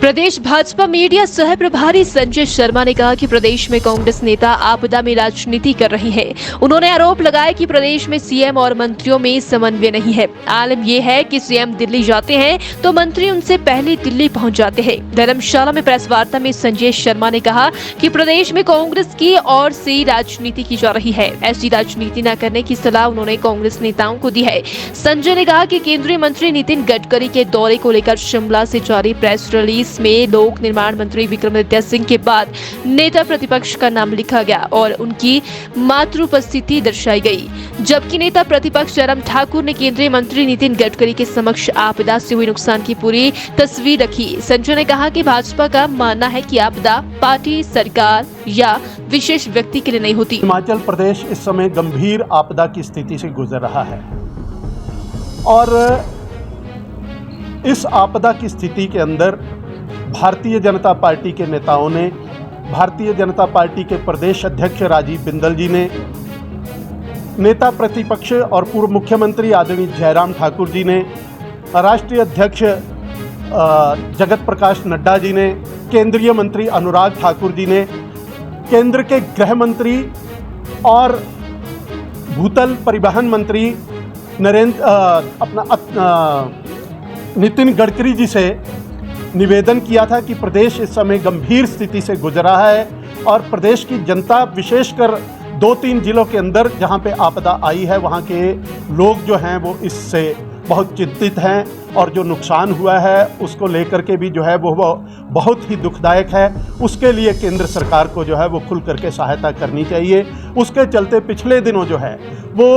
प्रदेश Bhajpa media सह प्रभारी संजय शर्मा ने कहा कि प्रदेश में कांग्रेस नेता आपदा में राजनीति कर रही है। उन्होंने आरोप लगाया कि प्रदेश में सीएम और मंत्रियों में समन्वय नहीं है। आलम यह है कि सीएम दिल्ली जाते हैं तो मंत्री उनसे पहले दिल्ली पहुंच जाते हैं। धर्मशाला में प्रेस वार्ता में संजय शर्मा ने कहा कि प्रदेश में कांग्रेस की ओर से राजनीति की जा रही है। ऐसी राजनीति न करने की सलाह उन्होंने कांग्रेस नेताओं को दी है। संजय ने कहा कि केंद्रीय मंत्री नितिन गडकरी के दौरे को लेकर शिमला से जारी प्रेस रिलीज में लोक निर्माण मंत्री विक्रमादित्य सिंह के बाद नेता प्रतिपक्ष का नाम लिखा गया और उनकी मातृ उपस्थिति दर्शाई गई, जबकि नेता प्रतिपक्ष जयराम ठाकुर ने केंद्रीय मंत्री नितिन गडकरी के समक्ष आपदा से हुए नुकसान की पूरी तस्वीर रखी। संजय ने कहा कि भाजपा का मानना है कि आपदा पार्टी, सरकार या विशेष व्यक्ति के लिए नहीं होती। हिमाचल प्रदेश इस समय गंभीर आपदा की स्थिति से गुजर रहा है और इस आपदा की स्थिति के अंदर भारतीय जनता पार्टी के नेताओं ने, भारतीय जनता पार्टी के प्रदेश अध्यक्ष राजीव बिंदल जी ने, नेता प्रतिपक्ष और पूर्व मुख्यमंत्री आदरणीय जयराम ठाकुर जी ने, राष्ट्रीय अध्यक्ष जगत प्रकाश नड्डा जी ने, केंद्रीय मंत्री अनुराग ठाकुर जी ने, केंद्र के गृह मंत्री और भूतल परिवहन मंत्री नितिन गडकरी जी से निवेदन किया था कि प्रदेश इस समय गंभीर स्थिति से गुजर रहा है और प्रदेश की जनता, विशेषकर 2-3 जिलों के अंदर जहां पे आपदा आई है वहां के लोग जो हैं वो इससे बहुत चिंतित हैं और जो नुकसान हुआ है उसको लेकर के भी जो है वो बहुत ही दुखदायक है। उसके लिए केंद्र सरकार को जो है वो खुल करके सहायता करनी चाहिए। उसके चलते पिछले दिनों जो है वो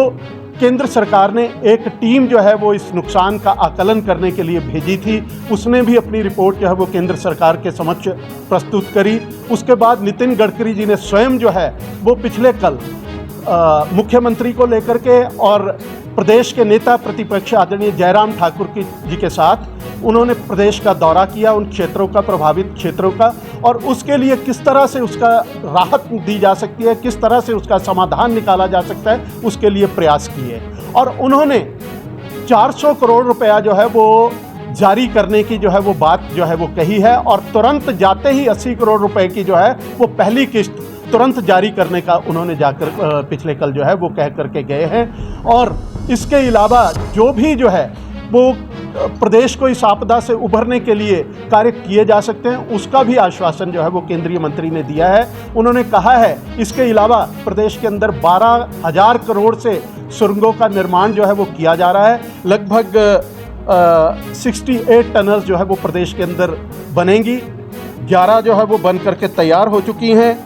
केंद्र सरकार ने एक टीम जो है वो इस नुकसान का आकलन करने के लिए भेजी थी। उसने भी अपनी रिपोर्ट जो है वो केंद्र सरकार के समक्ष प्रस्तुत करी। उसके बाद नितिन गडकरी जी ने स्वयं जो है वो पिछले कल मुख्यमंत्री को लेकर के और प्रदेश के नेता प्रतिपक्ष आदरणीय जयराम ठाकुर जी के साथ उन्होंने प्रदेश का दौरा किया, उन क्षेत्रों का, प्रभावित क्षेत्रों का, और उसके लिए किस तरह से उसका राहत दी जा सकती है, किस तरह से उसका समाधान निकाला जा सकता है, उसके लिए प्रयास किए। और उन्होंने 400 करोड़ रुपया जो है वो जारी करने की जो है वो बात जो है वो कही है और तुरंत जाते ही 80 करोड़ रुपए की जो है वो पहली किस्त तुरंत जारी करने का उन्होंने जाकर पिछले कल जो है वो कह करके गए हैं। और इसके अलावा जो भी जो है वो प्रदेश को इस आपदा से उभरने के लिए कार्य किए जा सकते हैं उसका भी आश्वासन जो है वो केंद्रीय मंत्री ने दिया है। उन्होंने कहा है इसके अलावा प्रदेश के अंदर 12,000 करोड़ से सुरंगों का निर्माण जो है वो किया जा रहा है। लगभग 68 टनल्स जो है वो प्रदेश के अंदर बनेंगी, 11 जो है वो बन करके तैयार हो चुकी हैं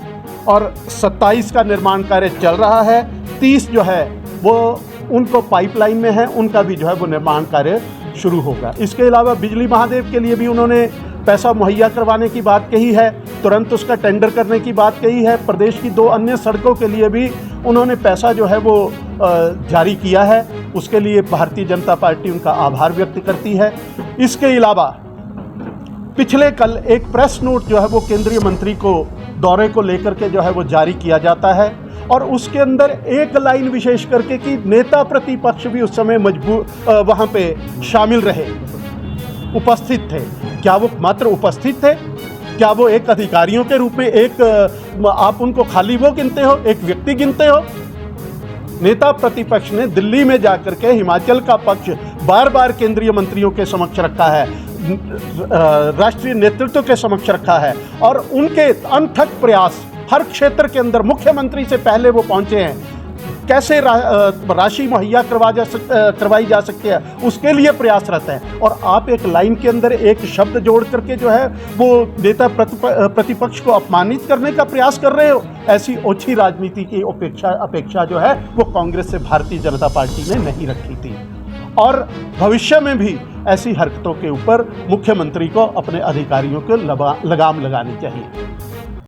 और 27 का निर्माण कार्य चल रहा है। 30 जो है वो उनको पाइपलाइन में है, उनका भी जो है वो निर्माण कार्य शुरू होगा। इसके अलावा बिजली महादेव के लिए भी उन्होंने पैसा मुहैया करवाने की बात कही है, तुरंत उसका टेंडर करने की बात कही है। प्रदेश की 2 अन्य सड़कों के लिए भी उन्होंने पैसा जो है वो जारी किया है, उसके लिए भारतीय जनता पार्टी उनका आभार व्यक्त करती है। इसके अलावा पिछले कल एक प्रेस नोट जो है वो केंद्रीय मंत्री को दौरे को लेकर के जो है वो जारी किया जाता है और उसके अंदर एक लाइन विशेष करके कि नेता प्रतिपक्ष भी उस समय वहाँ पे शामिल रहे, उपस्थित थे। क्या वो मात्र उपस्थित थे? क्या वो एक अधिकारियों के रूप में आप उनको खाली वो गिनते हो, एक व्यक्ति गिनते हो? नेता प्रतिपक्ष ने दिल्ली में जाकर के हिमाचल का पक्ष बार बार केंद्रीय मंत्रियों के समक्ष रखा है, राष्ट्रीय नेतृत्व के समक्ष रखा है और उनके अनथक प्रयास हर क्षेत्र के अंदर मुख्यमंत्री से पहले वो पहुंचे हैं। कैसे राशि मुहैया करवाई जा सकती है उसके लिए प्रयासरत है और आप एक लाइन के अंदर एक शब्द जोड़ करके जो है वो नेता प्रतिपक्ष को अपमानित करने का प्रयास कर रहे हो। ऐसी ओछी राजनीति की अपेक्षा जो है वो कांग्रेस से भारतीय जनता पार्टी ने नहीं रखी थी और भविष्य में भी ऐसी हरकतों के ऊपर मुख्यमंत्री को अपने अधिकारियों को लगाम लगानी चाहिए।